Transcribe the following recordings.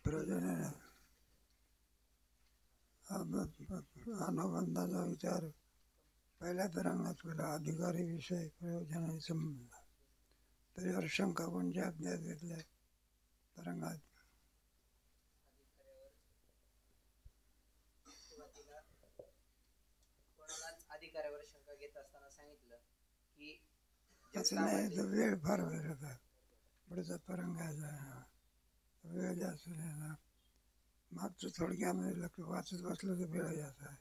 प्रयोजन आहे. अनुबंधाचा विचार पहिल्या तरंगात केला. अधिकारी विषय प्रयोजन आणि संबंध. त्याच्यावर शंका कोणत्या अध्यायात घेतल्या? तरंगात. अधिकाऱ्यावर शंका घेत असताना सांगितलं की असं नाही तर वेळ फार वेळ होता. पुढचा तरंगाचा वेळ जास्त झाला. मागचं थोडक्यामध्ये लक्ष वाचत बसलं तर वेळ जास्त आहे.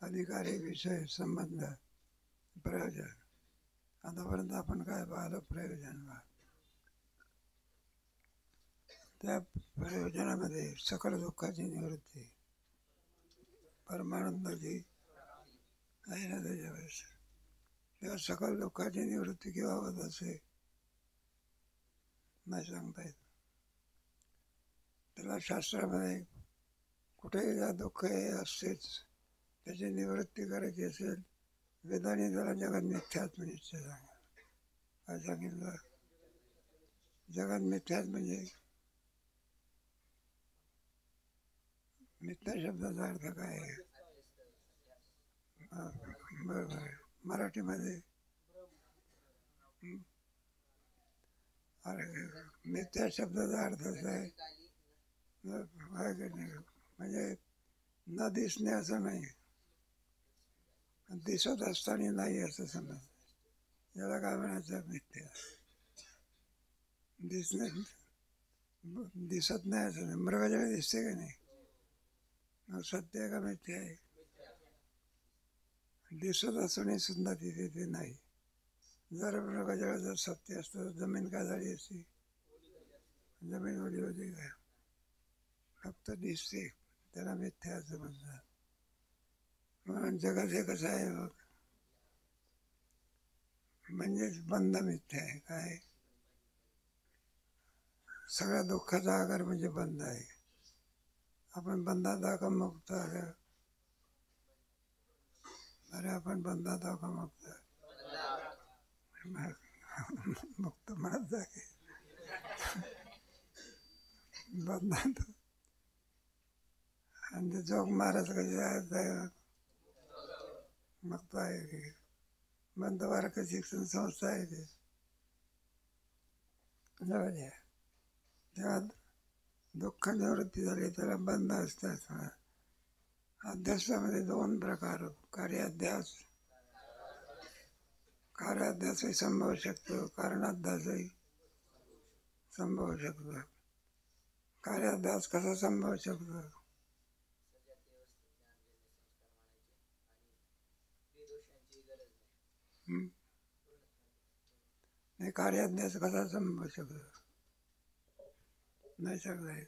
अधिकारी विषय संबंध प्रयोजन. आतापर्यंत आपण काय पाहिलं? प्रयोजन. त्या प्रयोजनामध्ये सकल दुःखाची निवृत्ती, परमानंदाची आहे ना त्याच्यावेळेस. तेव्हा सकल दुःखाची निवृत्ती केव्हा होत असे नाही सांगता येत. त्याला शास्त्रामध्ये कुठेही जा दुःख हे असतेच. त्याची निवृत्ती करायची असेल वेदाने त्याला जगत मिथ्यात्म निश्चय सांगा. काय सांगितलं? जगत मिथ्यात म्हणजे मिथ्या शब्दाचा अर्थ काय आहे? बरोबर आहे. मराठीमध्ये अरे मिथ्या शब्दाचा अर्थ असा आहे म्हणजे न दिसणे असं नाही, दिसत असताना नाही असं समज. याला काय म्हणायचं? मिथ्या. दिसणे दिसत नाही असं नाही. मृगजळ दिसते का नाही? सत्य आहे का मिथ्या आहे? दिसत असूनही सुद्धा तिथे ते नाही. जर मृगजळ जर सत्य असतं तर जमीन काय झाली असती? जमीन ओली होती काय? फक्त दिसते, त्याला मिथ्या असं म्हणतात. म्हणून जगत हे कसं आहे बघ, म्हणजेच बंध मिथ्या आहे. काय? सगळ्या दुःखाचा आकार म्हणजे बंध आहे. आपण बंधात आहो का मुक्त? अरे आपण बंधात आहो का मुक्त? मुक्त म्हणत जागे बंधात. आणि ते जोग महाराज कसे मुक्त आहे की बंध वारक शिक्षण संस्था आहे ते. तेव्हा दुःख निवृत्ती झाली त्याला बंध असतात. अध्यासामध्ये दोन प्रकार, कार्याध्यास. कार्याध्यासही संभवू शकतो, कारणाध्यासही संभवू शकतो. कार्याध्यास कसा संभवू शकतो? नाही, कार्याध्यास कसा संभवू शकतो? नाही सांगता येत.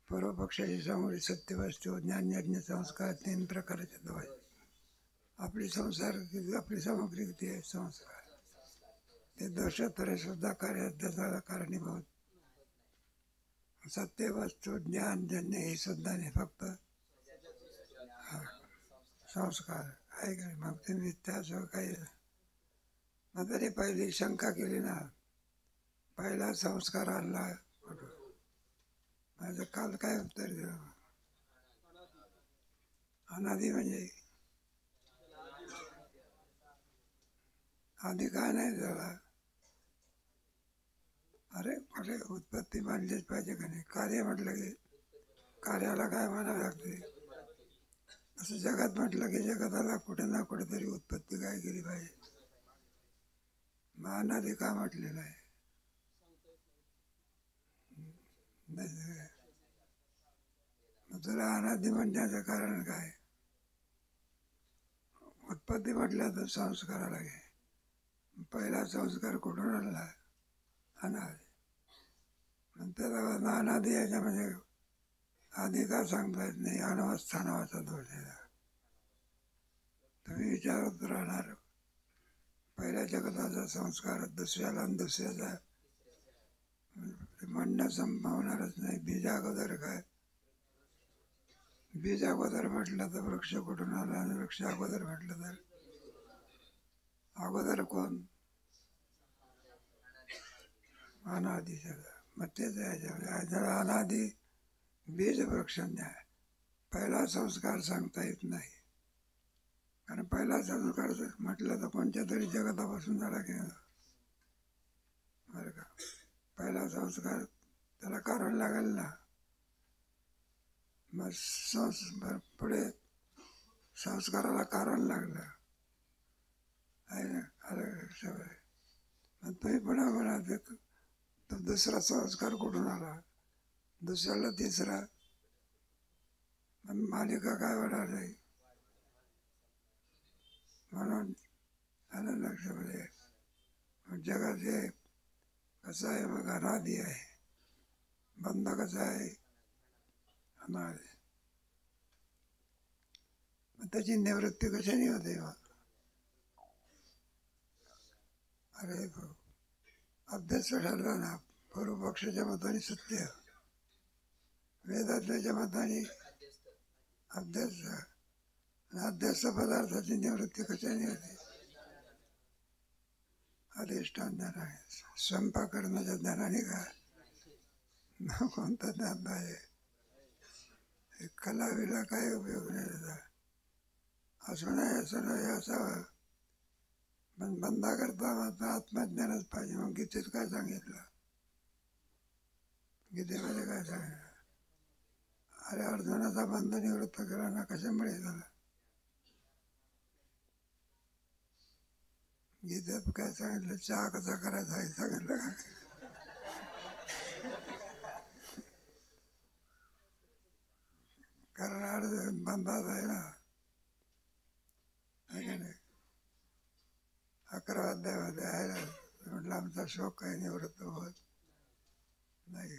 पूर्वपक्षाची समोर सत्य वस्तू ज्ञानयज्ञ संस्कार तीन प्रकारचे द्वारे आपली आपली सामग्री किती आहे? संस्कार. ते दोषात्तरे सुद्धा कार्याध्यासाला कारणीभूत. सत्य वस्तू ज्ञानजन्य हे सुद्धा नाही, फक्त संस्कार आहे का? मग ते मिथ्याचं काही. मग तरी पहिली शंका केली ना, पहिला संस्कार आणला माझं. काल काय उत्तर दिलं? अनादी म्हणजे आधी काय नाही झाला. अरे उत्पत्ती मानलीच पाहिजे का नाही? कार्य म्हटलं की कार्याला काय म्हणावं लागते? असं जगात म्हटलं की जगताला कुठे ना कुठेतरी उत्पत्ती काय केली पाहिजे. मग अनादी का म्हटलेलं आहे? तुला अनादी म्हणण्याचं कारण काय? उत्पत्ती म्हटलं तर संस्काराला घे. पहिला संस्कार कुठून आणला? अनादी. नंतर अनादी याच्यामध्ये आधी का सांगता येत नाही? अनवस्था नावाचा दोष आहे. तुम्ही विचारत राहणार पहिल्या जगताचा संस्कार दुसऱ्याला आणि दुसऱ्याचा म्हणणं संभवणारच नाही. बीज अगोदर काय? बीज अगोदर म्हटलं तर वृक्ष कुठून आला? आणि वृक्ष अगोदर म्हटलं तर अगोदर कोण? अनादी सगळं. मग तेच आहे जरा अनादी बीज वृक्ष न्याय. पहिला संस्कार सांगता येत नाही, कारण पहिला संस्कार म्हटलं तर कोणत्या तरी जगतापासून झाला की बरं का. पहिला संस्कार त्याला कारण लागेल ना. मग पुढे संस्काराला कारण लागलं आहे ना. अरे सगळे मग तुम्ही पुन्हा म्हणा तो दुसरा संस्कार कुठून आला, दुसऱ्याला तिसरा, मग मालिका काय होणार नाही. म्हणून आलं लक्षामध्ये जगात हे कसं आहे बघा, अनादी आहे. बंद कसा आहे, अनादी. मग त्याची निवृत्ती कशाने होते मग. अरे अभ्यास ठरला ना, पूर्वपक्षाच्या मताने सत्य, वेदांतच्या मताने अभ्यास. अभ्यास पदार्थाची निवृत्ती कशाने होते, अधिष्ठान ज्ञानाने. स्वयंपाक करण्याच्या ज्ञानाने का, कोणता ज्ञान आहे. कला विला काय उपयोग नाही त्याचा. असं नाही असावं. पण बंदा करता मात्र आत्मज्ञानच पाहिजे. मग गीतेत काय सांगितलं, गीतेमध्ये काय सांगितलं. अरे अर्जुनाचा बंध निवृत्त केला ना, कशामुळे झाला. गीतेत काय सांगितलं, चहा कसा करायचा हे सांगितलं का. कारण अर्जुन बंधात आहे ना, आहे नाही. 11 अध्यायामध्ये आहे ना, म्हटलं आमचा शोक काही निवृत्त होत नाही.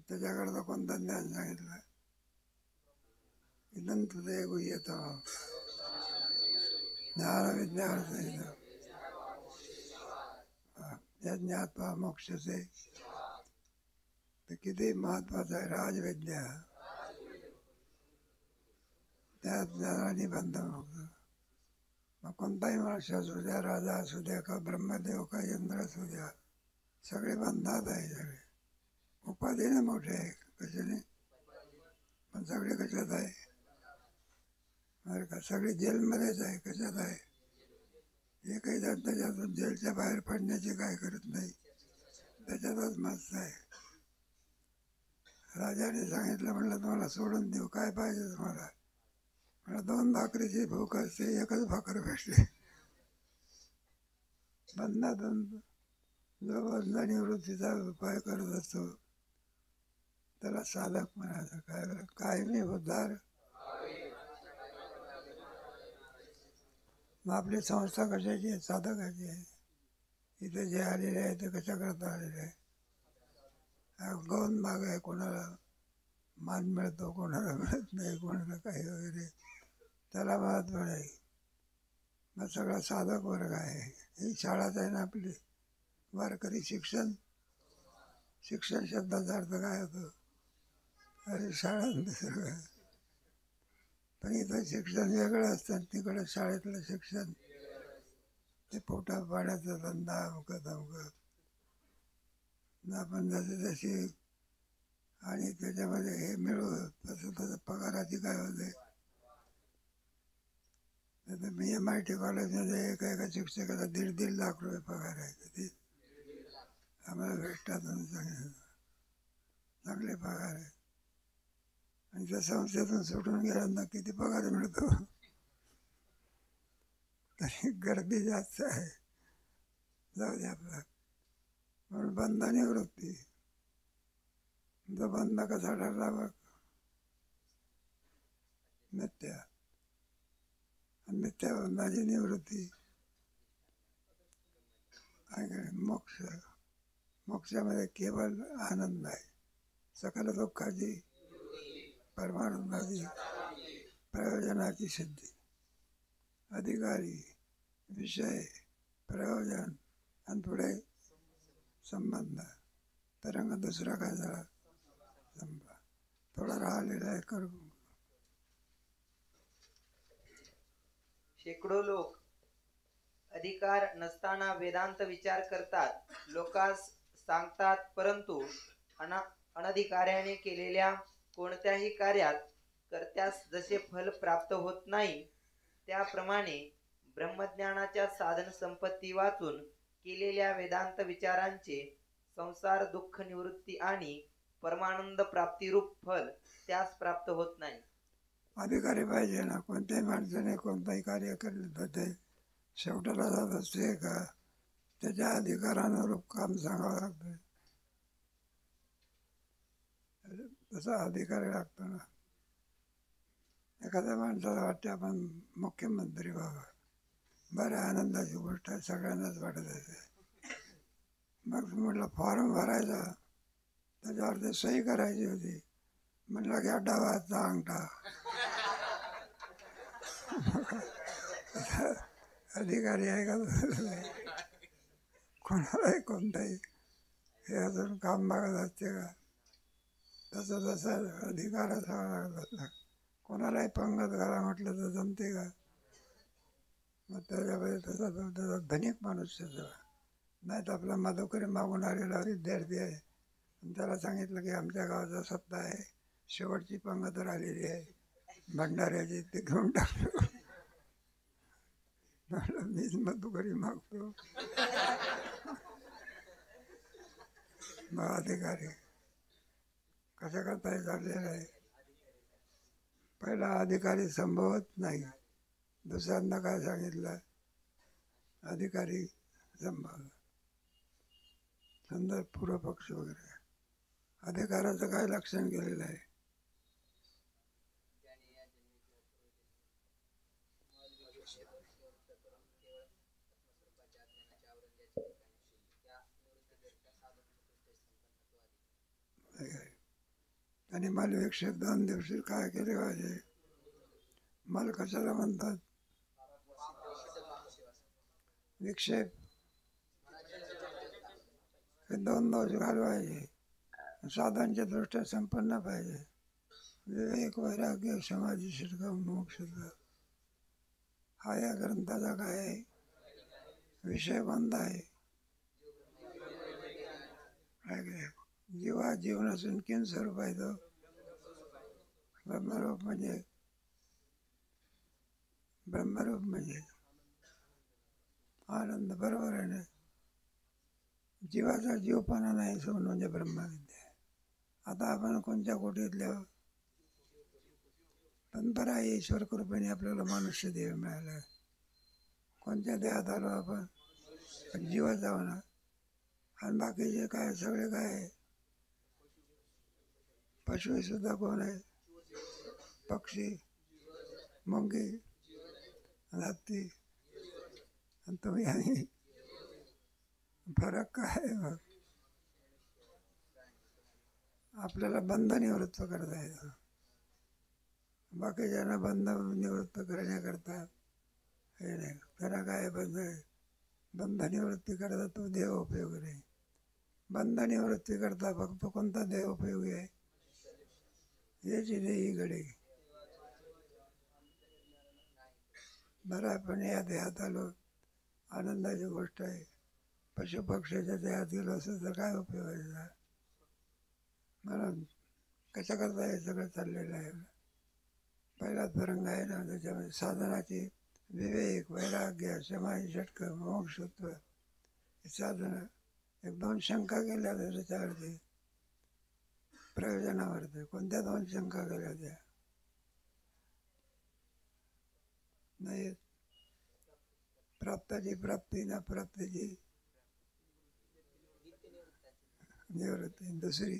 त्याच्याकरता कोणतं ज्ञान सांगितलं, इदं तुझे गुह्यतमं ज्ञान विज्ञान सांगितलं. यज्ञात्वा मोक्षसे, तर किती महत्वाचं आहे राजविद्या. त्या ज्ञानाने बंध मोक्ष. मग कोणताही मनुष्य असू द्या, राजा असू द्या का ब्रह्मदेव का इंद्र असू द्या, सगळे बंधात आहे. सगळे उपाधीने मोठे आहे, कशाने, पण सगळे कशात आहे बरं का. सगळे जेलमध्येच आहे. कशात आहे, हे काही जण त्याच्यातून जेलच्या बाहेर पडण्याची काय करत नाही, त्याच्यातच मस्त आहे. राजाने सांगितलं, म्हणलं तुम्हाला सोडून देऊ, काय पाहिजे तुम्हाला. मला 2 भाकरीची भूक असते, एकच भाकर भेटते. बंधातून जो बंध निवृत्तीचा उपाय करत असतो त्याला साधक म्हणायचं. काय कायमी उद्धार. मग आपली संस्था कशाची आहे, साधकाची आहे. इथे जे आलेले आहे ते कशा करता आलेले आहे. गौण भाग आहे, कोणाला मान मिळतो, कोणाला मिळत नाही, कोणाला काही वगैरे, त्याला महत्व नाही. मग सगळा साधक वर्ग आहे. ही शाळाच आहे ना आपली. वारकरी शिक्षण, शिक्षण शब्दाचा अर्थ काय होतो, अरे शाळा दुसरं. पण इथं शिक्षण वेगळं असतं, तिकडं शाळेतलं शिक्षण ते पोटा पाण्याचा धंदा, अमकं तमकं. आपण जसे जशी आणि त्याच्यामध्ये हे मिळू तसं तसं पगाराची काय होते. मी MIT कॉलेजमध्ये एका शिक्षकाला 1.5 लाख रुपये पगार आहे. किती आम्हाला भेटतात, चांगले पगार आहे. आणि त्या संस्थेतून सुटून गेल्यांना किती पगार मिळतो, तरी गर्दी जास्त आहे. जाऊ दे आपला. म्हणून बंध निवृत्ती. जो बंध कसा ठरला बघ, मिथ्या. मिथ्या बंधाची निवृत्ती मोक्ष. मोक्षामध्ये केवळ आनंद आहे. सकल दुःखाची, परमानंदाची, प्रयोजनाची सिद्धी. अधिकारी, विषय, प्रयोजन आणि पुढे संबंध. तरंग दुसरा काय झाला, संपला. थोडा राहिलेला आहे करू. शेकडो लोक अधिकार नसताना वेदांत विचार करतात, लोकांस सांगतात, परंतु अनधिकाऱ्याने केलेल्या कोणत्याही कार्यात कर्त्यास जसे फल प्राप्त होत नाही, त्याप्रमाणे ब्रह्मज्ञानाच्या साधन संपत्ती वाचून केलेल्या वेदांत विचारांचे संसार दुःख निवृत्ती आणि परमानंद प्राप्तिरूप फल त्यास प्राप्त होत नाही. अधिकारी पाहिजे ना. कोणत्याही माणसाने कोणताही कार्य केलं तर ते शेवटाला जात असते का त्याच्या अधिकारानुरूप काम सांगावं लागतं. तसा अधिकारी लागतो ना. एखाद्या माणसाला वाटते आपण मुख्यमंत्री व्हावं, बरं आनंदाची गोष्ट आहे, सगळ्यांनाच वाटत असते. मग म्हटलं फॉर्म भरायचा, त्याच्यावर ते सही करायची होती. म्हटलं घ्या डावाचा अंगठा. अधिकारी आहे का कोणालाही कोणताही हे अजून काम मागत असते का? तसं तसं अधिकार असावा लागला. कोणालाही पंगत घाला म्हटलं तर जमते का? मग त्याच्यामध्ये त्याचा धनिक माणूस त्याचा. नाही तर आपला मधुकरी मागून आलेला विद्यार्थी आहे आणि त्याला सांगितलं की आमच्या गावाचा सत्ता आहे, शेवटची पंगत राहिलेली आहे भंडाऱ्याची, ते घेऊन टाकलो. मीच मधुकरी मागतो. मग अधिकारी कशा करता हे चाललेलं आहे. पहिला अधिकारी संभवत नाही, दुसऱ्यांदा काय सांगितलं अधिकारी संभवला. समजा पूर्व पक्ष वगैरे अधिकाराचं काय लक्षण केलेलं आहे. आणि मलविक्षेप 2 दिवशी काय केले पाहिजे. मल कशाला म्हणतात? विक्षेप हे 2 दोष घालवायचे. साधनच्या दृष्ट्या संपन्न पाहिजे. विवेक वैराग्य समाधी शिरका मोक्ष हा या ग्रंथाचा काय आहे. विषय बंद आहे. जीवा जीवन असून किन स्वरूप आहे तो ब्रह्मरूप. म्हणजे आनंद. बरोबर आहे ना. जीवाचा जीवपणा नाही सोडून म्हणजे ब्रह्मविद्या. आता आपण कोणत्या कोटीतल्या पण बरं आहे, ईश्वर कृपेने आपल्याला मनुष्य देह मिळाला. कोणत्या देहात आलो आपण? जीवाचा होणार. आणि बाकीचे काय सगळे काय पशु सुद्धा कोण आहे? पक्षी, मुंगी, हत्ती. आणि तुम्ही आम्ही फरक काय आहे? मग आपल्याला बंध निवृत्त करता येतं. बाकीच्यांना बंध निवृत्त करण्याकरता हे नाही. त्याला काय बंध निवृत्ती करता तो देव उपयोगी नाही. बंध निवृत्ती करता फक्त कोणता देव उपयोगी आहे? याची देही घडी. बरं आपण या देहात आलो, आनंदाची गोष्ट आहे. पशुपक्ष्याच्या देहात गेलो असं तर काय उपयोग आहे? म्हणून कशा करता हे सगळं चाललेलं आहे. पहिला तरंग आहे ना, त्याच्यामध्ये साधनाची विवेक वैराग्य समाधी षटक मोक्षत्व हे साधनं. 1-2 शंका केल्या त्याच्यावरती प्रयोजनावरती. कोणत्या 2 शंका केल्या त्या? नाही. प्राप्ताची प्राप्ती ना प्राप्तीची निवृत्ती. दुसरी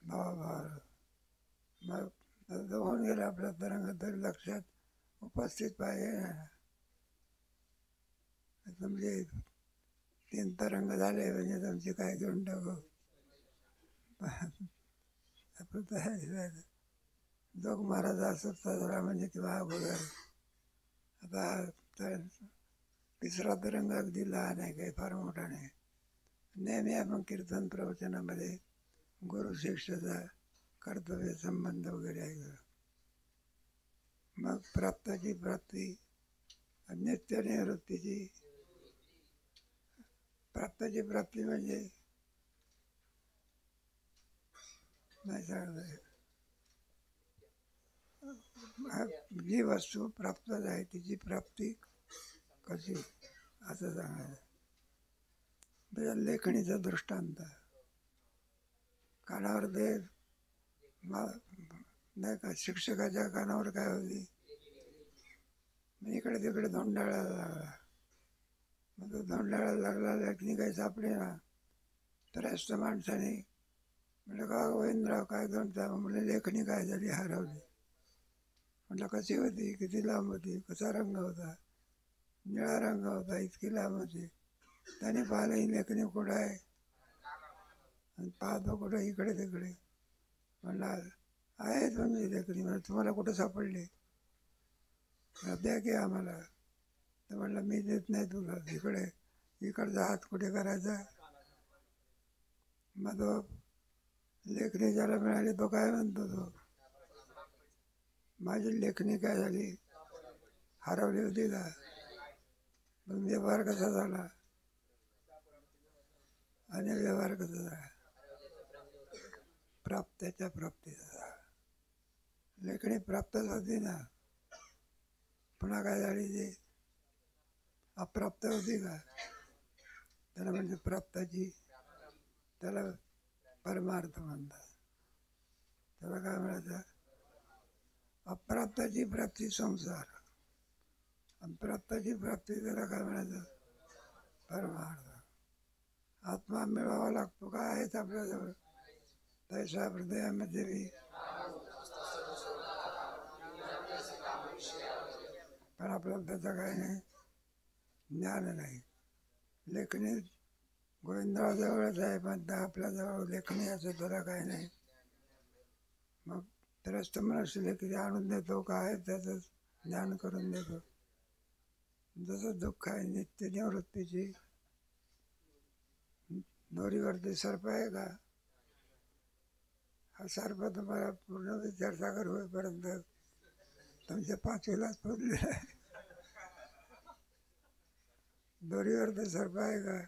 भावाभाव. मग होऊन गेलं आपल्या तरंग तरी लक्षात उपस्थित पाहिजे ना. तुमचे 3 तरंग झाले म्हणजे तुमची काय घेऊन टाकू. आपलं तर जोग महाराज असत म्हणजे किंवा अगोदर. आता 3रा तरंग अगदी लहान आहे, काही फार मोठा नाही. नेहमी आपण कीर्तन प्रवचनामध्ये गुरु शिष्याचा कर्तव्य संबंध वगैरे आहे. मग प्राप्ताची प्राप्ती नित्य निवृत्तीची प्राप्ताची प्राप्ती म्हणजे नाही सांगता जी वस्तू प्राप्त आहे तिची प्राप्ती कशी असं सांगायचं. म्हणजे लेखणीचा दृष्टांत कानावर ते नाही का शिक्षकाच्या कानावर काय होती, मी इकडे तिकडे धोंडाळायला लागला. मग तो धोंडाळायला लागला, लेखणी काही सापडे ना. तर असत माणसाने म्हटलं का गोविंदराव काय म्हणता, म्हणजे लेखणी काय झाली, हरवली. म्हटलं कशी होती, किती लांब होती, कसा रंग होता, निळा रंग होता, इतकी लांब होती. त्याने पाहिलं ही लेखणी कुठं आहे, आणि पाहतो कुठं इकडे तिकडे. म्हणला आहे तुमची लेखणी, म्हणजे तुम्हाला कुठं सापडली, द्या की आम्हाला. तर म्हणलं मी देत नाही तुला, इकडे इकडचा हात कुठे करायचा. मग तो लेखणी ज्याला मिळाली तो काय म्हणतो, तो माझी लेखणी काय झाली, हरवली होती का. मग व्यवहार कसा झाला, आणि व्यवहार कसा झाला, प्राप्त्याच्या प्राप्तीचा. लेखणी प्राप्तच होती ना, पुन्हा काय झाली, ती अप्राप्त होती का. त्याला म्हणजे प्राप्ताची, त्याला परमार्थ म्हणतात. त्याला काय म्हणायचं, अप्राप्ताची प्राप्ती संसार, अप्राप्ताची प्राप्ती त्याला काय म्हणायचं, परमार्थ. आत्मा मिळवावा लागतो, काय आहेच आपल्याजवळ, तैसा हृदयामध्ये बी, पण आपल्याला त्याचं काय नाही, ज्ञान नाही. लेखणी गोविंदरावजवळच आहे, पण आपल्याजवळ लेखणी असं त्याला काय नाही. मग त्रस्त मनुष्य लेखणी आणून देतो, काय त्याचं ज्ञान करून देतो. जसं दुःख आहे नित्य निवृत्तीची, दोरीवरती सर्प आहे का, हा सर्प तुम्हाला पूर्ण विचारसागर होईपर्यंत तुमच्या पाचवीलाच पोचलेला आहे. दोरीवरती सर्प आहे का,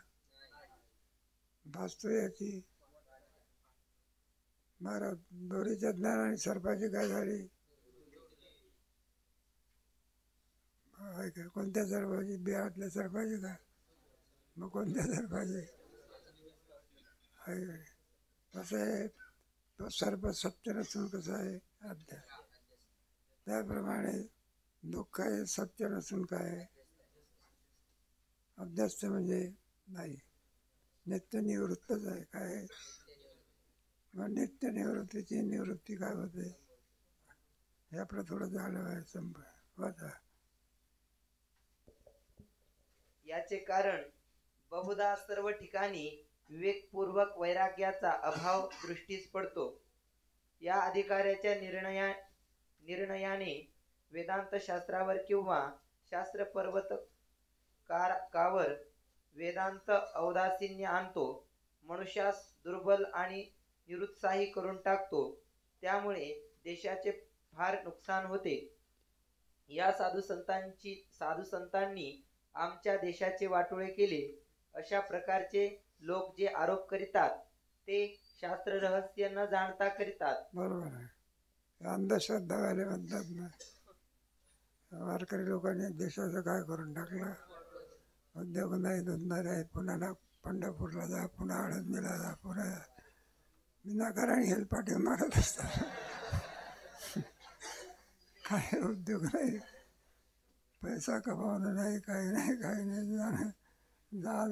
भासतो याची. महाराज दोरीच्या ज्ञान आणि सर्पाची काय झाली, आहे का, कोणत्या सर्पाची, बिहारातल्या सर्पाची का, मग कोणत्या सर्पाची आहे. कसं आहे, तो सर्प सत्य नसून कसं आहे, अध्यास. त्याप्रमाणे दुःख आहे सत्य नसून काय आहे, अभ्यास म्हणजे नाही, नित्य निवृत्तच आहे. काय मग नित्य निवृत्तीची निवृत्ती काय होते, हे आपलं थोडं झालं आहे होता. याचे कारण बहुधा सर्व ठिकाणी विवेकपूर्वक वैराग्याचा अभाव दृष्टीस पडतो. या अधिकाऱ्याच्या निर्णयाने वेदांत शास्त्रावर किंवा शास्त्र पर्वतकावर वेदांत औदासीन्य आणतो, मनुष्यास दुर्बल आणि निरुत्साही करून टाकतो. त्यामुळे देशाचे फार नुकसान होते. या साधू संतांनी आमच्या देशाचे वाटोळे केले. अशा प्रकारचे लोक जे आरोप करीतात ते शास्त्र रहस्य न जाणता करीतात. बरोबर आहे, अंधश्रद्धा वाले म्हणतात ना, वारकरी लोकांनी देशाचं काय करून टाकलं, उद्योग नाही, धंदा नाही, पुन्हा पंढरपूरला जा, पुन्हा आळंदीला जा, पुन्हा विनाकारण हेलपाटे मारत असतात. काय उद्योग नाही, पैसा कमावणं नाही, काही नाही, काही नाही, जा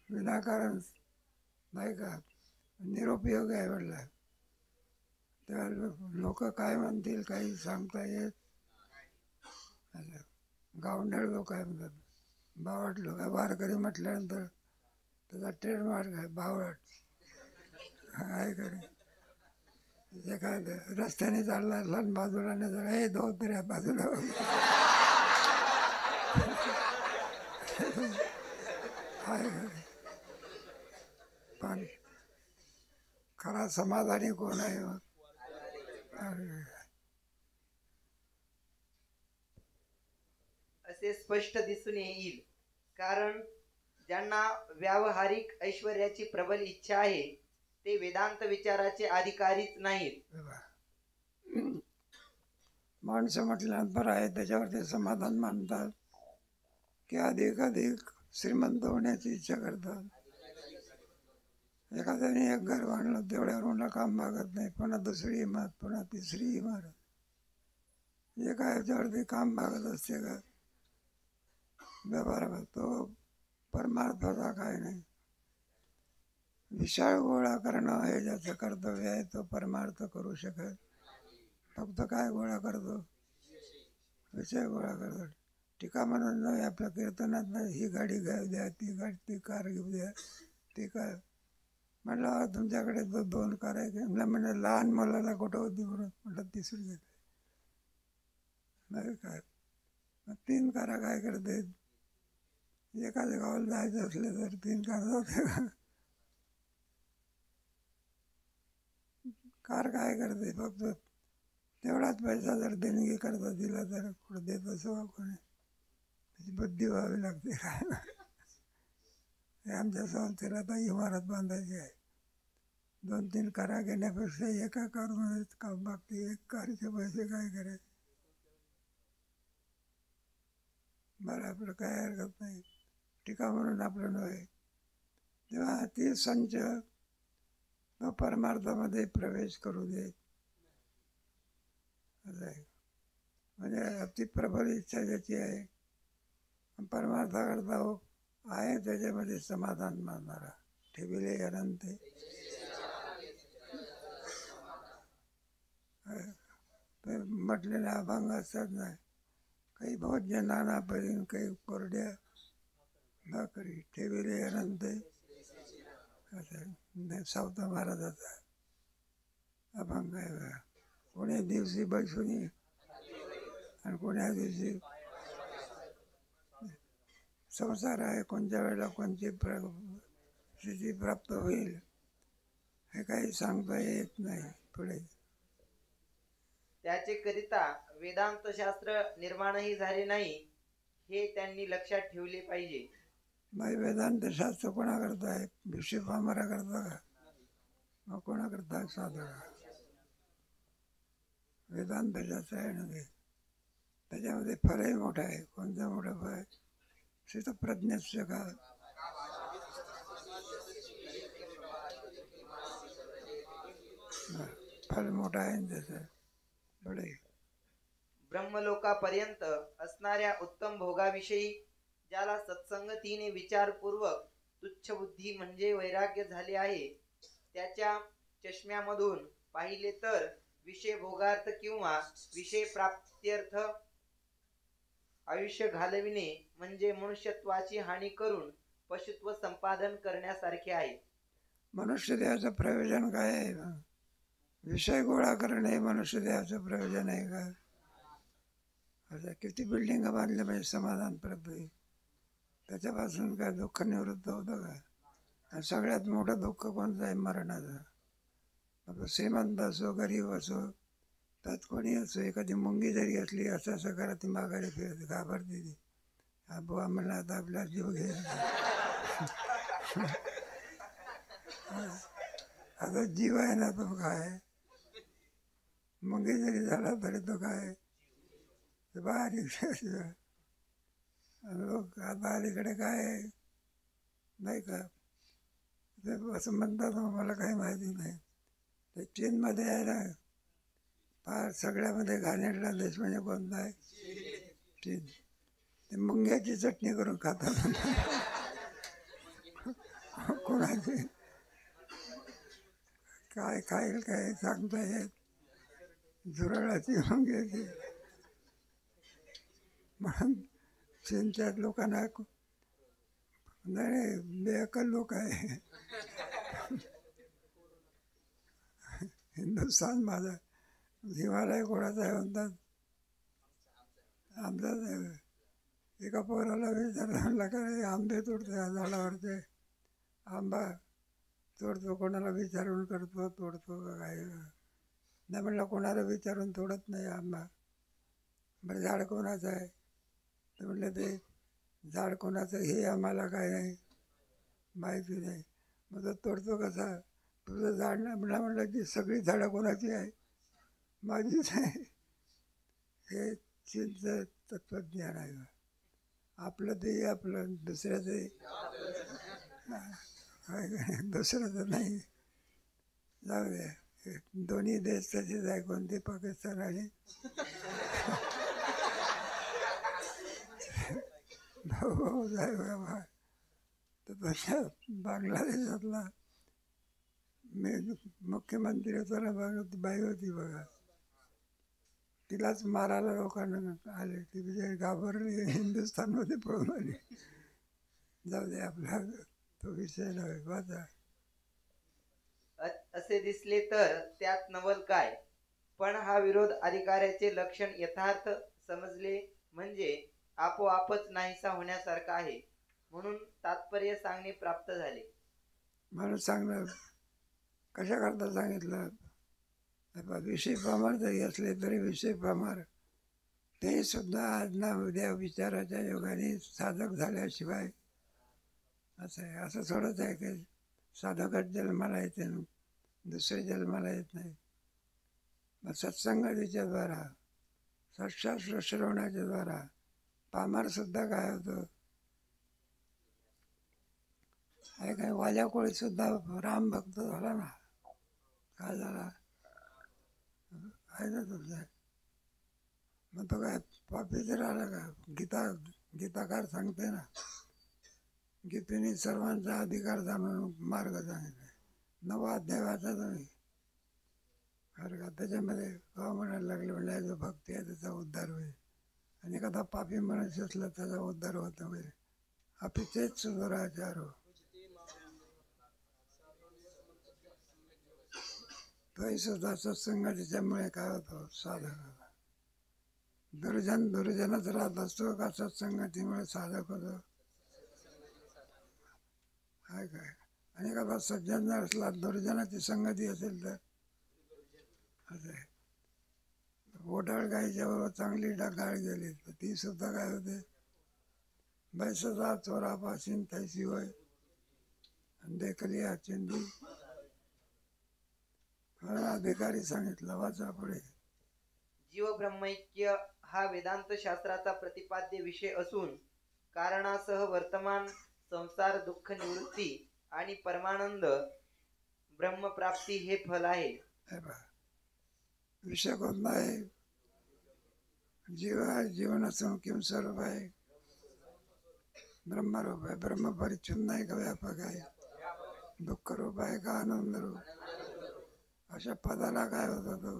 विनाकारण नाही का, निरुपयोग आहे म्हटलं. त्या लोक काय म्हणतील काही सांगता येत. गावंढळ लोक आहे म्हणतात, बावट लोक. वारकरी म्हटल्यानंतर त्याचा ट्रेडमार्क आहे बावट, आहे का नाही. एखादं रस्त्याने चालला असला बाजूला नाही तर हे धोत्र्या बाजूला आहे का. पण खरा समाधानी कोण आहे मग, असे स्पष्ट दिसून येईल. कारण ज्यांना व्यावहारिक ऐश्वर्याची प्रबल इच्छा आहे ते वेदांत विचाराचे अधिकारीच नाहीत. माणसं म्हटल्यानंतर आहे त्याच्यावर ते समाधान मानतात की अधिक श्रीमंत होण्याची इच्छा करतात. एखाद्याने एक घर बांधलं तेवढ्यावरून काम मागत नाही, पुन्हा दुसरी इमारत, पुन्हा तिसरी इमारत. एका ह्याच्यावरती काम मागत असते का व्यवहार, तो परमार्थाचा काय नाही. विशाळ गोळा करणं हे ज्याचं कर्तव्य आहे तो परमार्थ करू शकत. फक्त काय गोळा करतो, विषय गोळा करतो. टीका म्हणून नाही, आपल्या कीर्तनात नाही ही गाडी घेऊ द्या, ती कार घेऊ द्या, ती कार म्हटलं तुमच्याकडे तो 2 कार आहे म्हणजे लहान मुलाला कुठं होती म्हणून म्हटलं तिसरी घेते नाही काय. मग 3 कारा काय करते, एखाद्या गावाला जायचं असलं तर 3 कार जाते का? कार काय करते, फक्त तेवढाच पैसा जर देणगी करता दिला तर कुठं देत असं कोणी, त्याची बुद्धी व्हावी लागते काय. हे आमच्या संस्थेला इमारत बांधायची आहे, 2-3 कारा घेण्यापेक्षा एका कारमध्येच काम बागते. 1 कारचे पैसे काय करायचे. बरं आपलं काय हरकत नाही, टीका म्हणून आपलं नव्हे. तेव्हा ती संच तो परमार्थामध्ये प्रवेश करू दे असं आहे. म्हणजे अति प्रबल इच्छा ज्याची आहे परमार्थाकरता आहे त्याच्यामध्ये समाधान मानणारा ठेविले अनंत ते म्हटलेल्या अभंग असतात नाही, काही भोज्य नाना परीन काही कोरड्या भाकरी ठेविले अनंत असं सावता महाराजाचा अभंग आहे बघा. कोण्या दिवशी बैसुनी आणि कोण्या दिवशी संसार आहे, कोणत्या वेळेला कोणती स्थिती प्राप्त होईल हे काही सांगता येत नाही. पुढे त्याचे करिता वेदांत शास्त्र निर्माणही झाले नाही हे त्यांनी लक्षात ठेवले पाहिजे. बाई वेदांत शास्त्र कोणाकरता आहे, भिक्षे पामरा करता का, मग कोणाकरता साधं वेदांत शास्त्र आहे ना ते, त्याच्यामध्ये फलही मोठा आहे. कोणता मोठा फळ आहे, स्थितप्रज्ञस्य का फल मोठा आहे त्याचं. पुढे ब्रह्मलोकापर्यंत असणाऱ्या उत्तम भोगाविषयी ज्याला सत्संगतीने विचारपूर्वक तुच्छ बुद्धी म्हणजे वैराग्य झाले आहे, त्याच्या चष्म्यामधून पाहिले तर विषय भोगार्थ किंवा विषय प्राप्त्यर्थ आयुष्य घालविणे म्हणजे मनुष्यत्वाची हानी करून पशुत्व संपादन करण्यासारखे आहे. मनुष्य देहाचं प्रयोजन काय आहे, विषय गोळा करणे मनुष्य देहाचं प्रयोजन आहे का. असं किती बिल्डिंग बांधल्या पाहिजे समाधान परत त्याच्यापासून काय दुःख निवृत्त होतं का. आणि सगळ्यात मोठं दुःख कोणतं आहे, मरणाचं. आता श्रीमंत असो गरीब असो त्यात कोणी असो, एखादी मुंगी जरी असली असं करा ती माघारी फिरते, घाबरते ती. हा बुवा म्हणला आता आपला जीव घे. आता जीव आहे ना तो काय, मुंगी जरी झाला तरी तो काय बारीक. लोक आता अलीकडे काय नाही का ते असं म्हणतात, मला काही माहिती नाही. ते चीनमध्ये आहे ना फार सगळ्यामध्ये घाणेरडा देश म्हणजे कोणता आहे, चीन. ते मुंग्याची चटणी करून खातात. कोणाची काय खाईल काय सांगता येत, झुरळाची मुंग्याची. म्हणून चीनच्या लोकांना नाही बेअक्कल लोक आहे. हिंदुस्थान माझा हिमालय कोणाचा आहे म्हणतात, आमचाच आहे. एका पोराला विचारलं, म्हणला काय आंबे तोडतो या झाडावरचे, आंबा तोडतो कोणाला विचारून करतो, तोडतो का काय नाही. म्हणलं कोणाला विचारून तोडत नाही आंबा. बरं झाड कोणाचं आहे, तर म्हटलं ते झाड कोणाचं हे आम्हाला काय नाही माहिती नाही. मग तो तोडतो कसा? तुझं झाड नाही म्हटलं की सगळी झाडं कोणाची आहे? माझीच आहे. हे चिंच तत्त्वज्ञान आहे. आपलं ते आपलं, दुसऱ्याचं दुसऱ्याचं नाही. जाऊ दे. हे दोन्ही देश तसेच आहे, कोणते पाकिस्तान आणि भाऊ आहे बाबा. तर तशा बांगलादेशातला मी मुख्यमंत्री होतो ना बघा, ती बाई होती बघा, तिलाच मारायला लोकांना आले. ती बिचारी घाबरली, हिंदुस्थानमध्ये पळून आली. जाऊ दे, आपला तो विषय नव्हे. वाचा. असे दिसले तर त्यात नवल काय, पण हा विरोध अधिकाऱ्याचे लक्षण यथार्थ समजले म्हणजे आपोआपच नाहीसा होण्यासारखा आहे, म्हणून तात्पर्य सांगणे प्राप्त झाले. मला सांगणार कशा करता सांगितलं. विषय प्रमाण जरी असले तरी विषय प्रमाण ते सुद्धा आज ना उद्या विचाराच्या योगाने साधक झाल्याशिवाय असं आहे. असं थोडंच आहे की साधकच जन्माला येते, दुसरे जन्माला येत नाही. मग सत्संगतीच्या द्वारा, सत्शास्त्र श्रवणाच्या द्वारा पामरसुद्धा काय होतं आहे काय? वाल्या कोळीसुद्धा राम भक्त झाला ना. काय झाला आहे ना तुझं. मग तो काय पापी तर आला का? गीताकार सांगते ना, गीतेने सर्वांचा अधिकार जाणून मार्ग सांगितले. 9वा अध्याय वाचा तुम्ही. खरं का? त्याच्यामध्ये का म्हणायला लागले, म्हणजे जो भक्ती आहे त्याचा उद्धार होईल, आणि एखादा पापी मनुष्य असला त्याचा उद्धार होत होईल. अपिचेत सुधराचार हो, तोही सुद्धा सत्संगाच्यामुळे काय होतो? साधक होतो. दुर्जनच राहत असतो का सत्संगतीमुळे साधक होतो? काय काय. आणि एखादा सज्जन जर असला, दुर्जनाची संगती असेल तर असं आहे. ओढाळ गायच्या बरोबर चांगली गाळ गेली तर ती सुद्धा काय होते? बैसचा चोरा पासून तैसी होय, देखली चिंदी. अधिकारी सांगितलं. वाचा पुढे. जीव ब्रह्मैक्य हा वेदांत शास्त्राचा प्रतिपाद्य विषय असून कारणासह वर्तमान संसार दुःख निवृत्ती आणि परमानंद ब्रह्मप्राप्ती हे फल आहे. हे पहा, विषय कोणता आहे? जीव आहे. जीवन असून किम स्वरूप आहे? ब्रह्मरूप आहे. ब्रह्म परिच्छिन्न आहे का व्यापक आहे? दुःख रूप आहे का आनंद रूप? अशा पदाला काय होतं? तो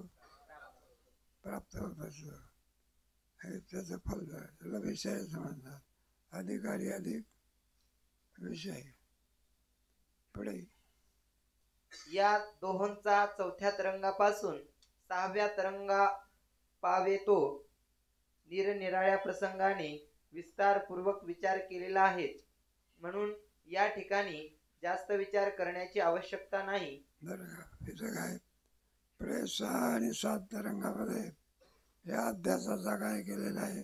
प्राप्त होत असतो. हे त्याचं फल झालं. त्याला विषय समजतात. अधिकारी अधिक विषय. पुढे या दोहोंचा 4थ्या तरंगापासून 6व्या तरंगा पावेतो निरनिराळ्या प्रसंगाने विस्तारपूर्वक विचार केलेला आहे, म्हणून या ठिकाणी जास्त विचार करण्याची आवश्यकता नाही. बरं का? इथं काय पुढे 6 आणि 7 तरंगामध्ये या अध्यासाचा काय केलेला आहे?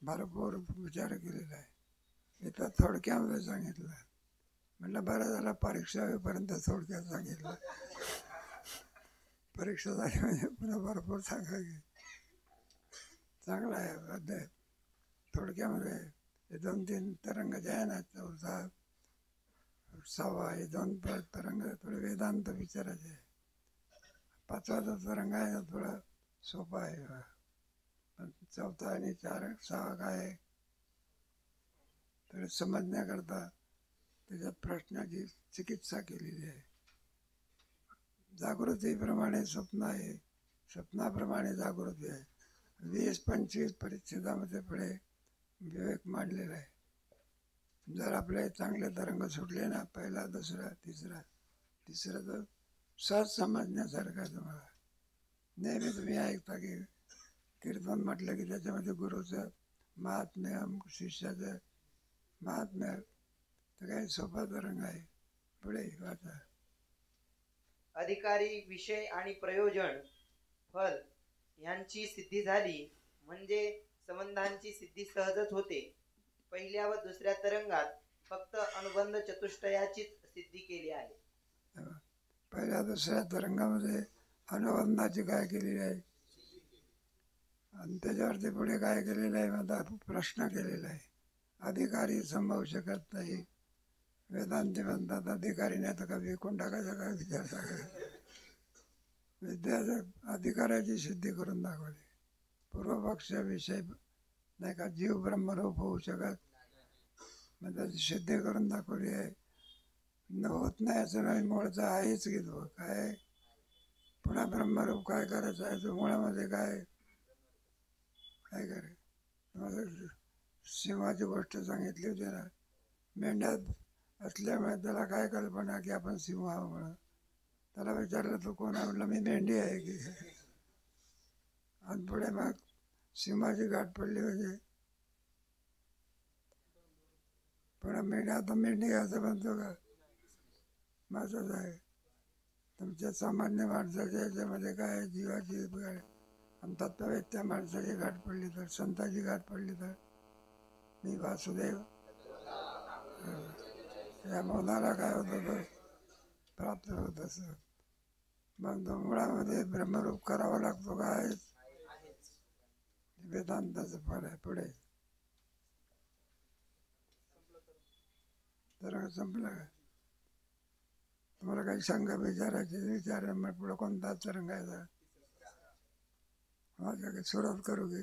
भरपूर विचार केलेला आहे. इथं थोडक्यामध्ये सांगितलं. म्हटलं बरं झालं परीक्षा होईपर्यंत थोडक्यात सांगितलं. परीक्षा झाली म्हणजे पुन्हा भरपूर सांगायचे. चांगला आहे अध्याय. थोडक्यामध्ये हे 2-3 तरंग जे आहे ना, 4था 6वा, हे 2 तरंग थोडे वेदांत विचारायचे आहे. 5वा जो तरंग आहे ना थोडा सोपा आहे. पण 4था आणि 6 काय आहे तर समजण्याकरता त्याच्यात प्रश्नाची चिकित्सा केलेली आहे. जागृतीप्रमाणे स्वप्न आहे, स्वप्नाप्रमाणे जागृती आहे. 20-25 परिच्छेदामध्ये पुढे विवेक मांडलेला आहे. जर आपले चांगले तरंग सुटले ना, पहिला, दुसरा, तिसरा तर सहज समजण्यासारखं आहे. तुम्हाला नेहमी तुम्ही ऐकता की कीर्तन म्हटलं की त्याच्यामध्ये गुरुचं महात्म्य, शिष्याचं महात्म्य, तर काही सोपा तरंग आहे. पुढे वाचा. अधिकारी, विषय आणि प्रयोजन फल यांची सिद्धी झाली म्हणजे संबंधांची सिद्धी सहजच होते. पहिल्या व दुसऱ्या तरंगात फक्त अनुबंध चतुष्टयाचीच सिद्धी केली आहे. पहिल्या दुसऱ्या तरंगामध्ये अनुबंधाची काय केलेली आहे आणि त्याच्यावरती पुढे काय केलेलं आहे माझा प्रश्न केलेला आहे. अधिकारी संभवू शकत नाही. वेदांती म्हणतात अधिकारी नाही तर कवी कोण टाकायचा काय विचारता विद्याच्या अधिकाराची सिद्धी करून दाखवली. पूर्वपक्षाविषयी नाही का जीव ब्रह्मरूप होऊ शकत मग त्याची सिद्धी करून दाखवली आहे. होत नाही असं नाही, मुळचा आहेच की तो काय पुन्हा ब्रह्मरूप काय करायचं आहे. तो मुळामध्ये काय काय करे. मला सिंहाची गोष्ट सांगितली होती ना. मेंढ्यात असल्यामुळे त्याला काय कल्पना की आपण सिंह आहो म्हणून. त्याला विचारलं तू कोण आहे म्हटलं मी मेंढी आहे की. आणि पुढे मग सिंहाची गाठ पडली म्हणजे पुन्हा मेंढ्या आता मेंढी असं म्हणतो का माझंच आहे. तुमच्या सामान्य माणसाच्या याच्यामध्ये काय जीवाची काय आणि तत्ववेत्या माणसाची गाठ पडली तर संताची गाठ पडली तर मी वासुदेव या मनाला काय होतं तर प्राप्त होत असं. मग तो मुळामध्ये ब्रह्मरूप करावा लागतो काय वेदांताचं फळ आहे. पुढे तर संपलं का तुम्हाला काही शंका विचारायची विचार मग पुढं कोणता तरंगायचा माझ्या काही सुरुवात करू घे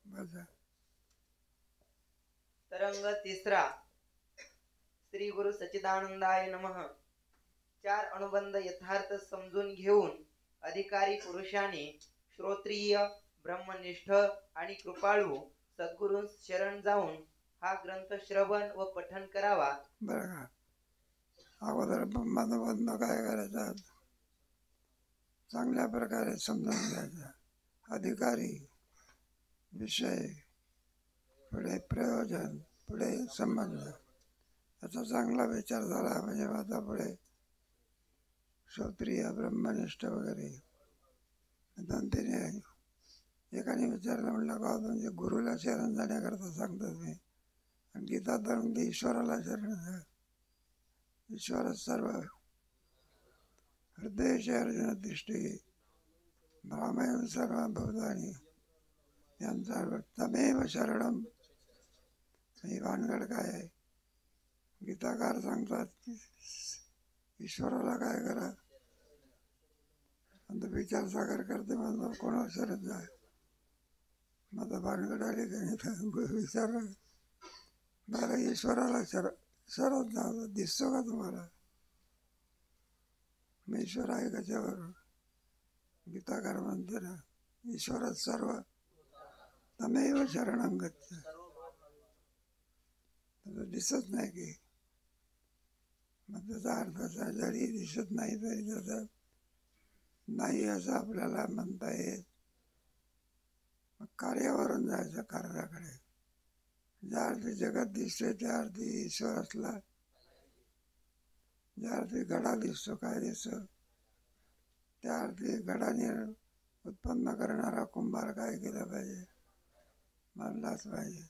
बसा. तरंग तिसरा. श्री गुरु सच्चिदानंदाय नमः. 4 अनुबंध यथार्थ समजून घेऊन अधिकारी पुरुषाने श्रोत्रिय ब्रह्मनिष्ठ आणि कृपाळू सद्गुरू शरण जाऊन हा ग्रंथ श्रवण व पठन करावा. बरं का अगोदर मनोबंध काय करायचा चांगल्या प्रकारे समजून घ्यायचा. अधिकारी विषय पुढे प्रयोजन पुढे संबंध याचा चांगला विचार झाला म्हणजे आता पुढे श्रोत्रिय ब्रह्मनिष्ठ वगैरे 2-3 आहे. एकाने विचारलं म्हणलं का म्हणजे गुरुला शरण जाण्याकरता सांगतात मी आणि गीता धरून ते ईश्वराला शरण जा. ईश्वरच सर्व हृदय अर्जुन तिष्ठी भ्रामयन सर्व भूतानी यांचा तमेव शरणम. ही भानगड काय आहे. गीताकार सांगतात ईश्वराला काय करा आणि विचार सागर करते मग कोणाला शरण जाय. माझा भानगड आली त्याने विचार मला ईश्वराला शरण जावं दिसतो का तुम्हाला मी ईश्वर आहे कशावर. गीताकार म्हणते ना ईश्वरच सर्व तमेव शरणं गच्छ. दिसत नाही की मग त्याचा अर्थ असा जरी दिसत नाही तरी त्याचा नाही असं आपल्याला म्हणता येत. मग कार्यावरून जायचं कार्याकडे. ज्या अर्थी जगत दिसते त्या अर्थी ईश्वर असला. ज्या अर्थी घडा दिसतो काय दिसतो त्या अर्थी घडाने उत्पन्न करणारा कुंभार काय केलं पाहिजे मानलाच पाहिजे.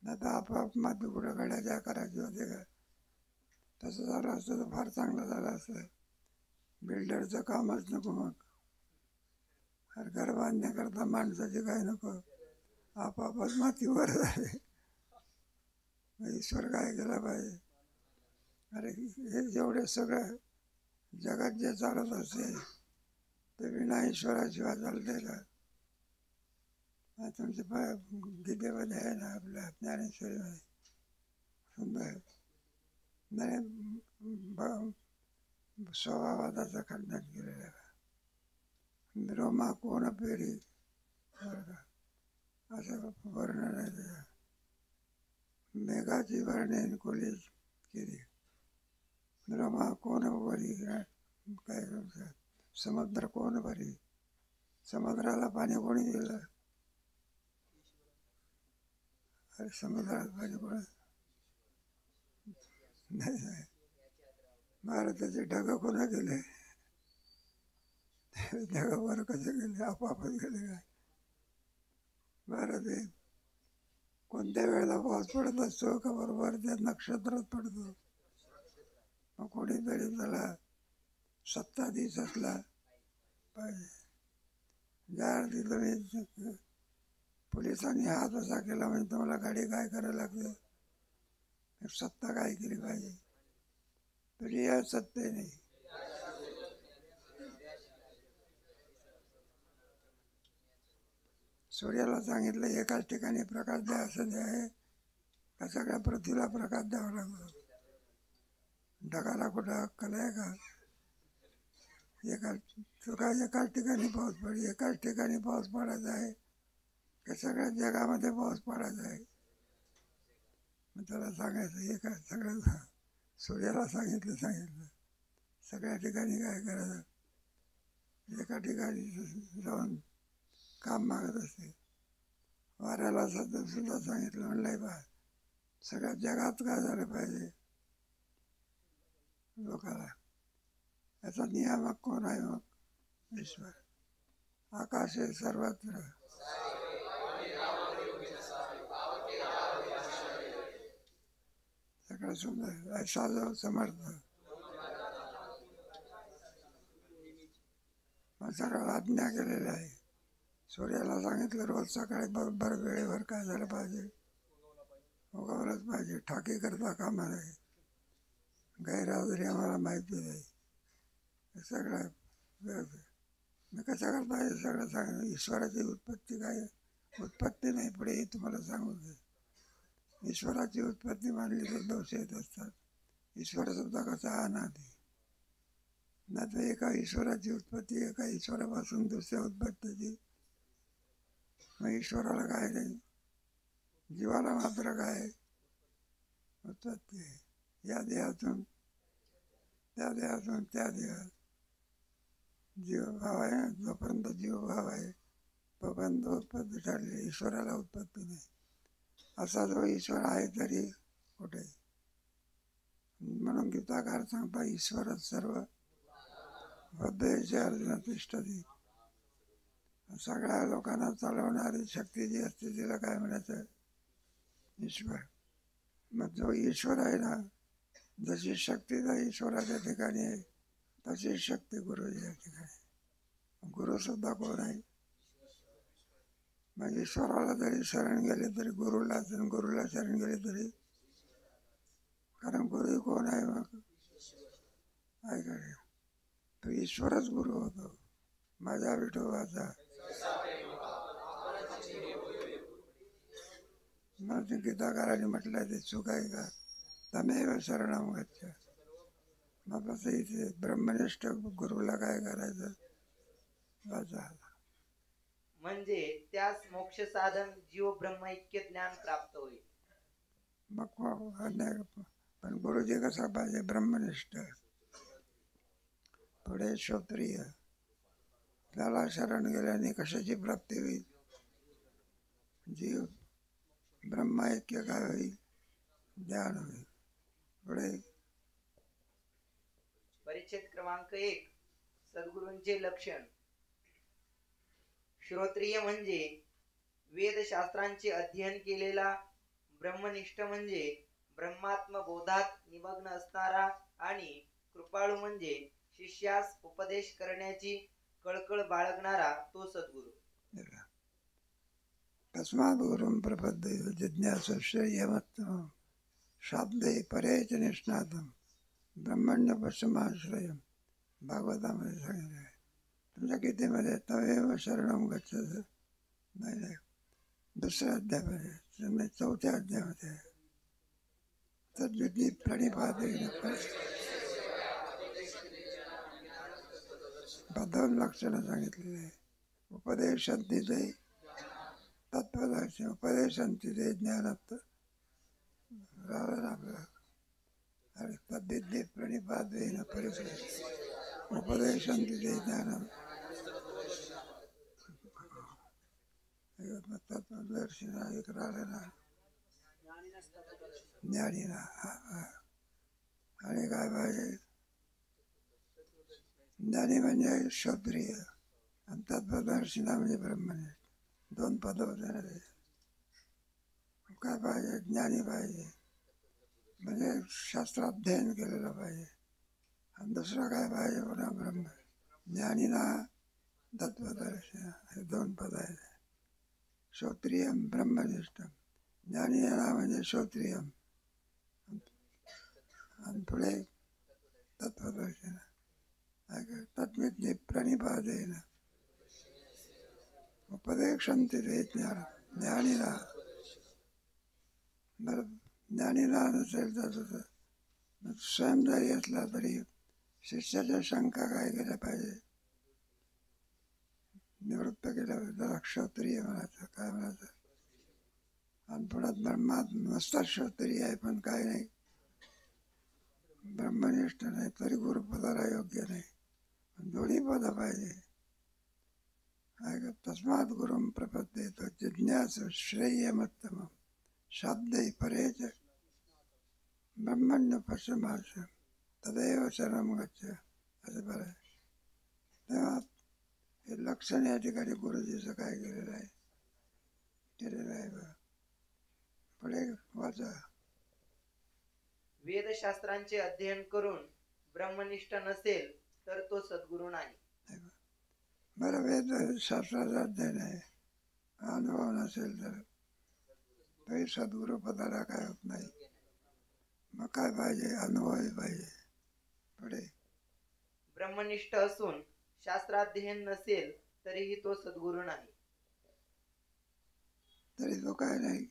नाही तर आपोआप माती कुठं घड्याच्या करायची होते का. तसं झालं असतं तर फार चांगलं झालं असतं. बिल्डरचं कामच नको मग. घर बांधण्याकरता माणसाची काय नको आपापच मातीवर आहे. ईश्वर काय केलं पाहिजे. अरे हे जेवढे सगळं जगात जे चालत असते ते विना ईश्वराशिवाय चालते का. तुमचे गीतेमध्ये आहे ना आपल्या ज्ञानेश्वरीमध्ये सुंदर नाही स्वभावादाचं खंडन केलेलं आहे. रोमा कोण पेरी असं वर्णन आहे त्याचं. मेघाची वर्णन कोली केली. रोमा कोण वरी काय समुद्र कोण भरी. समुद्राला पाणी कोणी दिलं. अरे समुद्रात पाणी कोण नाही. भारताचे ढग कोणा गेले ढगावर कसे गेले आपापच गेले काय. भारत कोणत्या वेळेला पाऊस पडत असतो का बरोबर त्या नक्षत्रात पडतो. मग कोणीतरी त्याला सत्ताधीश असला पाहिजे. ज्या अर्थी तुम्ही पोलिसांनी हात असा केला म्हणजे तुम्हाला गाडी काय करायला लागते, सत्ता काय केली पाहिजे. तरी या सत्य नाही. सूर्याला सांगितलं एकाच ठिकाणी प्रकाश द्या असं जे आहे का सगळ्या पृथ्वीला प्रकाश द्यावा लागतो. ढगाला कुठं अक्कल आहे का? एकाच ठिकाणी पाऊस पडेल, एकाच ठिकाणी पाऊस पडायचा आहे का सगळ्या जगामध्ये पाऊस पडायचा आहे. मग त्याला सांगायचं एका सगळ्या सूर्याला सांगितलं सगळ्या ठिकाणी काय करायचं, एका ठिकाणी जाऊन काम मागत असते. वाऱ्याला सुद्धा सांगितलं म्हणलंय बा सगळ्या जगात काय झालं पाहिजे लोकाला. याचा नियामक कोण आहे मग? ईश्वर. आकाश आहे सर्वत्र. सगळं सुंदर ऐसा जो समर्थ. मग सगळं आज्ञा केलेलं आहे. सूर्याला सांगितलं रोज सकाळी बरोबर वेळेवर काय झालं पाहिजे, उगवलंच पाहिजे. ठाकी करता कामा नये. गैरहजेरी आम्हाला माहिती नाही. सगळं मी कसं करता हे सगळं सांग. ईश्वराची उत्पत्ती काय, उत्पत्ती नाही पुढे हे तुम्हाला सांगू दे. ईश्वराची उत्पत्ती मानली तर दोष येत असतात. ईश्वर सुद्धा कसा अनादी. नाही तर एका ईश्वराची उत्पत्ती एका ईश्वरापासून दुसऱ्या उत्पत्तीची. मग ईश्वराला काय नाही, जीवाला मात्र काय उत्पत्ती आहे. या देहातून त्या देहातून त्या देहात जीवभाव आहे. जोपर्यंत जीवभाव आहे तोपर्यंत उत्पत्ती ठरली. ईश्वराला उत्पत्ती नाही. असा जो ईश्वर आहे तरी कुठे. म्हणून गीताकार सांगता ईश्वरच सर्व बद्धेचे अर्जुन तिष्ठती. सगळ्या लोकांना चालवणारी शक्ती जी असते तिला काय म्हणायचं, ईश्वर. मग जो ईश्वर आहे ना, जशी शक्ती त्या ईश्वराच्या ठिकाणी आहे तशी शक्ती गुरुच्या ठिकाणी. गुरु सुद्धा कोण आहे? मग ईश्वराला जरी शरण गेले तरी गुरुला, गुरुला शरण गेले तरी, कारण गुरु कोण आहे मग ऐकाय तो ईश्वरच गुरु होतो. माझ्या विठोबाचा मग गीताकाराने म्हटलं ते चूक आहे का? तमेव शरणम गच्छ. मग तसं इथे ब्रह्मनिष्ठ गुरुला काय करायचं, म्हणजे त्यास मोक्ष साधन जीव ब्रह्मैक्य ज्ञान प्राप्त होईल. मग पण गुरुजी कसा पाहिजे, ब्रह्मनिष्ठ. पुढे क्षत्रिय. त्याला शरण गेल्याने कशाची प्राप्ती होईल? जीव ब्रह्मैक्य काय होईल, ज्ञान होईल. पुढे परिच्छेद क्रमांक 1. सद्गुरूंचे लक्षण. श्रोत्रिय म्हणजे वेदशास्त्रांचे अध्ययन केलेला. ब्रह्मनिष्ठ म्हणजे ब्रह्मात्म बोधात निमग्न असणारा. आणि कृपाळू म्हणजे शिष्यास उपदेश करण्याची कळकळ बाळगणारा तो सद्गुरू. तस्मात् गुरुं प्रपद्ये जिज्ञासु श्रेयमत्तमं शाब्दे परेच निष्णातं ब्रह्मण्य पश्चिमाश्रयम. भागवतामध्ये सांगितलं आहे. तुमच्या गीतेमध्ये तमेव शरणम गच्छत नाही, दुसऱ्या अध्यायामध्ये, चौथ्या अध्यायामध्ये तद्विधी प्रणिपाते बद्धवन लक्षणं सांगितलेली आहे. उपदेशंती ते तत्वदर्शन, उपदेशंती ते ज्ञानात आपलं. अरे तद्विधी प्रणिपातेन परिचय उपदेशंती ते ज्ञानं तत्वदर्शिना एक राहिलेला ज्ञानीना. आणि काय पाहिजे, ज्ञानी म्हणजे क्षत्रिय आणि तत्वदर्शिना म्हणजे ब्रह्मनिष्ठ. दोन पद होते ना ते. काय पाहिजे? ज्ञानी पाहिजे, म्हणजे शास्त्राध्ययन केलेलं पाहिजे. आणि दुसरं काय पाहिजे? पुन्हा ब्रह्म. ज्ञानीना तत्वदर्शन, हे दोन पद आहेत. श्रोत्रियम ब्रह्मनिष्ठम. ज्ञानीना म्हणजे श्रोत्रियम आणि पुढे तत्वदर्शन. तत्विज्ञ प्रणिपादेन उपदेक्षन्ति ते ज्ञान. ज्ञानीला ज्ञानीला नसेल तर स्वयं जरी असला तरी शिष्याच्या शंका काय केल्या पाहिजे? निवृत्त केल्या पाहिजे. त्याला क्षत्रिय म्हणायचं. काय म्हणायचं? आणि पुढे ब्रह्मात नुसता क्षत्रिय आहे पण काय नाही, ब्रह्मनिष्ठ नाही, तरी गुरुपदाला योग्य नाही. दोन्ही पद पाहिजे. तस्मात् गुरुं प्रपद्येत जिज्ञासु श्रेयमत्तम शाब्दै परेच ब्रह्मण्य पश्चिमाश तदेव शरणं गच्छ. असं बरं. तेव्हा हे लक्षण या ठिकाणी गुरुजीचं काय केलेलं आहे बघा. पुढे वाचा. वेदशास्त्रांचे अध्ययन करून ब्रह्मनिष्ठ नसेल तर तो सद्गुरू नाही. बरं, वेद शास्त्राचा अध्ययन आहे, अनुभव नसेल तर तरी सद्गुरू पदाला काय होत नाही. मग काय पाहिजे? अनुभवही पाहिजे. पुढे ब्रह्मनिष्ठ असून शास्त्राध्ययन नसेल तरीही तो सद्गुरू नाही. तरी तो काय नाही.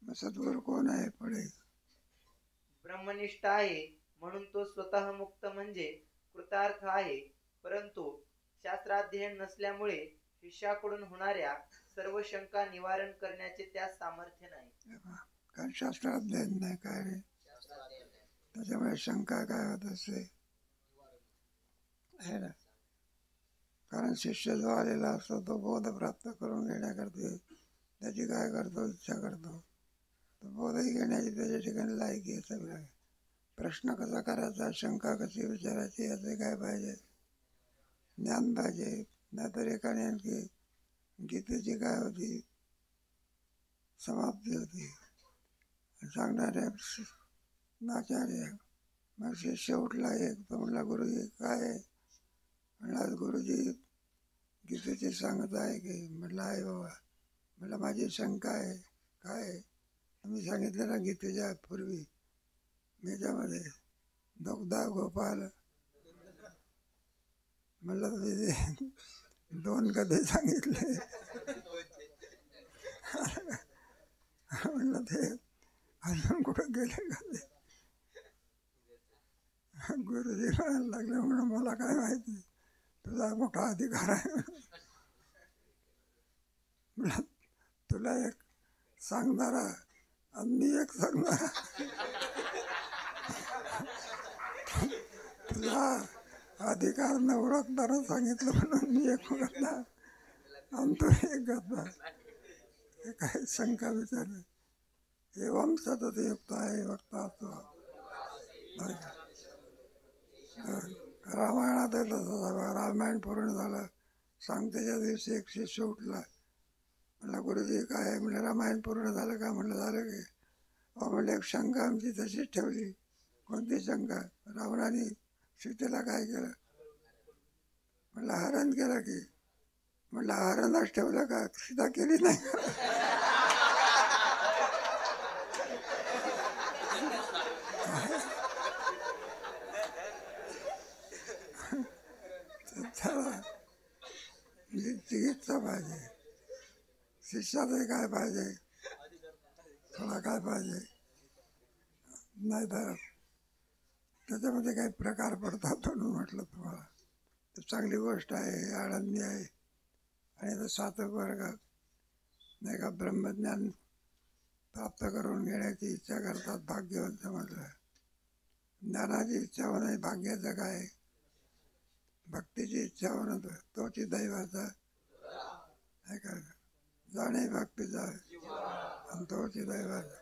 मग सद्गुरू कोण आहे? पुढे ब्रह्मनिष्ठ आहे म्हणून तो स्वतः मुक्त म्हणजे कृतार्थ आहे, परंतु शास्त्राध्ययन नसल्यामुळे शिष्याकडून होणाऱ्या सर्व शंका निवारण करण्याचे त्यास सामर्थ्य नाही. कारण शास्त्राध्ययन नाही काय रे, त्याच्यामुळे शंका काय होत असते आहे ना. कारण शिष्य जो आलेला असतो तो बोध प्राप्त करून घेण्याकरता त्याची काय करतो? इच्छा करतो. तो बोधही घेण्याची त्याच्या ठिकाणी लायकी आहे. सगळं प्रश्न कसा करायचा, शंका कशी विचारायची, याचे काय पाहिजे? ज्ञान पाहिजे. नाहीतर एकाने आणखी गीतेची काय होती? समाप्ती होती. सांगणारे आचार्य. मग शिष्य उठला एक, तो म्हणला गुरुजी काय आहे? म्हणला गुरुजी गीतेची सांगत आहे की? म्हटलं आहे बाबा. म्हटलं माझी शंका आहे. काय आहे? मी सांगितलं ना गीतेच्या पूर्वी याच्यामध्ये दुग्धा गोपाल. म्हणलं तुम्ही 2 कधी सांगितले? म्हणलं ते अजून कुठं गेले का ते? गुरुजी म्हणायला लागले, म्हणून मला काय माहिती, तुझा मोठा अधिकार आहे. म्हणलं तुला एक सांगणारा आणि मी एक सांगणारा. तुझा अधिकार न ओळखणारा सांगितलं म्हणून मी एक ओळखला आणि तो एक घातला. हे काय शंका विचारली. एवं सतत युक्त आहे वक्ता तो. रामायणात रामायण पूर्ण झालं. सांगतेच्या दिवशी एक शिष्य उठला. म्हणलं गुरुजी काय आहे? म्हणजे रामायण पूर्ण झालं का? म्हणलं झालं की. म्हणलं एक शंका आमची तशीच ठेवली. कोणती शंका? रावणाने सीतेला काय केलं? म्हणलं हरण केलं की. म्हणलं हरणच ठेवलं का? सीता केली नाही का? चिकित्सा पाहिजे. शिष्याचं काय पाहिजे? थोडा काय पाहिजे? नाही तर त्याच्यामध्ये काही प्रकार पडतात म्हणून म्हटलं तुम्हाला. तर चांगली गोष्ट आहे, आनंदी आहे. आणि तो 7 वर्ग नाही का ब्रह्मज्ञान प्राप्त करून घेण्याची इच्छा करतात भाग्यवंत म्हटलं. ज्ञानाची इच्छा होणं भाग्याचं काय? भक्तीची इच्छा होणं तोची दैवाचा आहे का? जाणे भक्तीचा आणि तोची दैवाचा.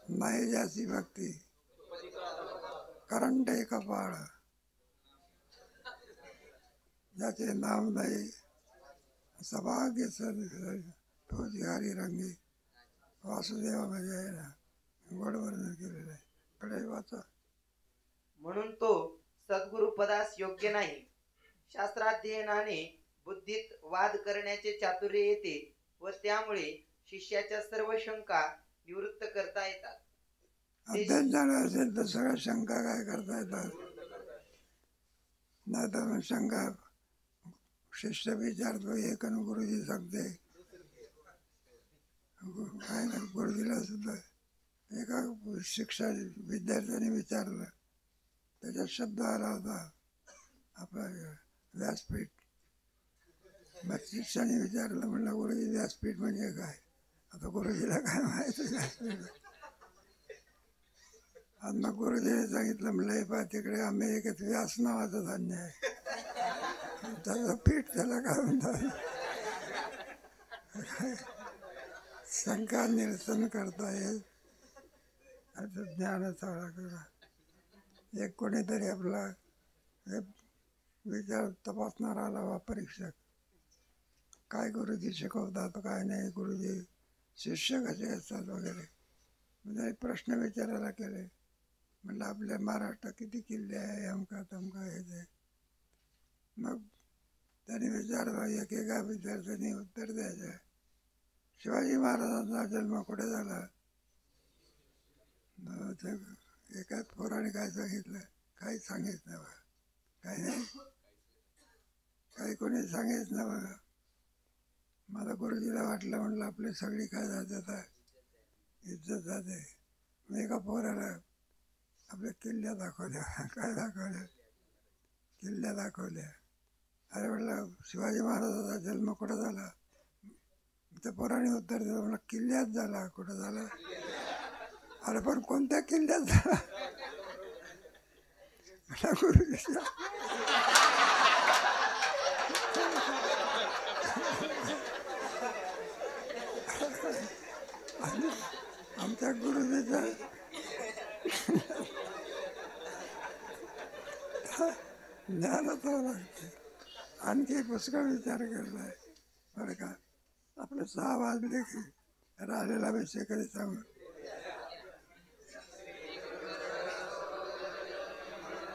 नाही ज्याची भक्ती करंटे कपाळ, ज्याचे नाव नाही सभाग्य तोची हरी रंगी. वासुदेवामध्ये आहे ना, गोड वर्णन केलेलं आहे. कडे वाचा. म्हणून तो सद्गुरुपदास योग्य नाही. शास्त्राध्ययनाने बुद्धीत वाद करण्याचे चातुर्य येते व त्यामुळे शिष्याच्या सर्व शंका निवृत्त करता येतात. अध्ययन झालं असेल तर सगळ्या शंका काय करता येतात. नाही तर मग शंका शिष्य विचारतो एक आणि गुरुजी सांगते. काय ना, गुरुजीला सुद्धा एका शिक्षा विद्यार्थ्याने विचारलं, त्याच्यात शब्द आला होता आपला व्यासपीठ. मग शिष्याने विचारलं, म्हणलं गुरुजी व्यासपीठ म्हणजे काय. आता गुरुजीला काय माहिती व्यासपीठ. आणि मग गुरुजीने सांगितलं, म्हणलं हे पहा तिकडे अमेरिकेत व्यास नावाचं धान्य आहे, त्याचं पीठ त्याला काय म्हणतात. शंका निरसन करता येईल असं ज्ञान थोडा करा. एक कोणीतरी आपला हे विचार तपासणारा आला वा परीक्षक, काय गुरुजी शिकवतात काय नाही, गुरुजी शिष्य कसे असतात वगैरे. म्हणजे प्रश्न विचारायला केले. म्हणलं आपल्या महाराष्ट्रात किती किल्ले आहे, अमका तमका हे ते. मग त्यांनी विचारलं, एकेका विद्यार्थ्यांनी उत्तर द्यायचं. शिवाजी महाराजांचा जन्म कुठे झाला. एकाच पोराने काय सांगितलं, काही सांगितलं बघा, काही नाही, काही कोणी सांगितलं ना बघा. मला गुरुजीला वाटलं, म्हणलं आपली सगळी काय जाते आता इज्जत जाते. मी एका पोराला आपल्या किल्ल्या दाखवल्या. काय दाखवल्या, किल्ल्या दाखवल्या. अरे म्हणलं शिवाजी महाराजांचा जन्म कुठं झाला. त्या पोराने उत्तर दिलं, म्हणलं किल्ल्यात झाला. कुठं झाला. अरे पण कोणत्या किल्ल्यात झाला. मला गुरुजीच्या आमच्या गुरुजीचा ज्ञानाचा लागते. आणखी पुष्कळ विचार करलाय बरं का. आपले 6 वाजले की राहिलेला विषय कधी सांगू.